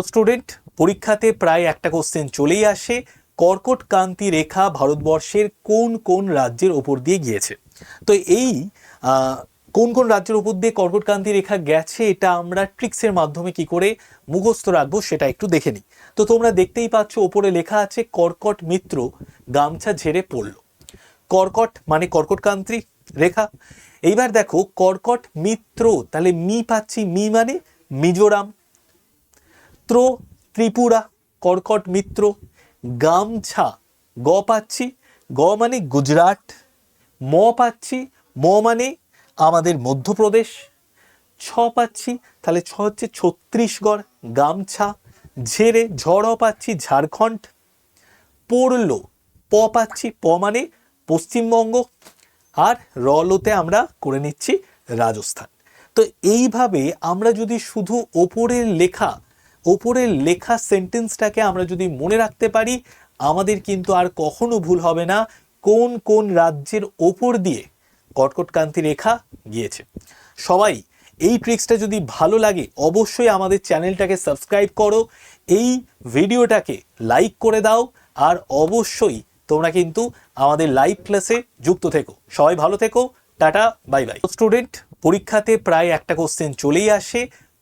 Student, পরীক্ষাতে প্রায় একটা কোশ্চেন চলেই আসে, কর্কট ক্রান্তি রেখা ভারতবর্ষের কোন কোন রাজ্যের ওপর দিয়ে গিয়েছে। তো এই কোন কোন রাজ্যের উপর দিয়ে কর্কট ক্রান্তি রেখা গেছে এটা আমরা ট্রিক্সের মাধ্যমে কি করে মুখস্থ রাখবো সেটা একটু দেখে নিই। তো তোমরা দেখতেই পাচ্ছ ওপরে লেখা আছে কর্কট মিত্র গামছা ঝেড়ে পড়ল। কর্কট মানে কর্কট ক্রান্তি রেখা। এইবার দেখো কর্কট মিত্র, তাহলে মি পাচ্ছি, মি মানে মিজোরাম, ত্রিপুরা, কর্কট মিত্র। গামছা, গ পাচ্ছি, গ মানে গুজরাট। ম পাচ্ছি, ম মানে আমাদের মধ্যপ্রদেশ। ছ পাচ্ছি, তাহলে ছ হচ্ছে ছত্তিশগড়, গামছা। ঝেড়ে, ঝড় পাচ্ছি ঝাড়খণ্ড। পড়লো, প পাচ্ছি, প মানে পশ্চিমবঙ্গ। আর রলোতে আমরা করে নিচ্ছি রাজস্থান। তো এইভাবে আমরা যদি শুধু ওপরের লেখা সেন্টেন্সটাকে আমরা যদি মনে রাখতে পারি, আমাদের কিন্তু আর কখনো ভুল হবে না কোন কোন রাজ্যের ওপর দিয়ে কর্কট ক্রান্তি রেখা গিয়েছে। সবাই এই ট্রিক্সটা যদি ভালো লাগে অবশ্যই আমাদের চ্যানেলটাকে সাবস্ক্রাইব করো, এই ভিডিওটাকে লাইক করে দাও, আর অবশ্যই তোমরা কিন্তু আমাদের লাইভ ক্লাসে যুক্ত থেকো। সবাই ভালো থেকো, টাটা, বাই বাই। স্টুডেন্ট, পরীক্ষাতে প্রায় একটা কোশ্চেন চলেই আসে,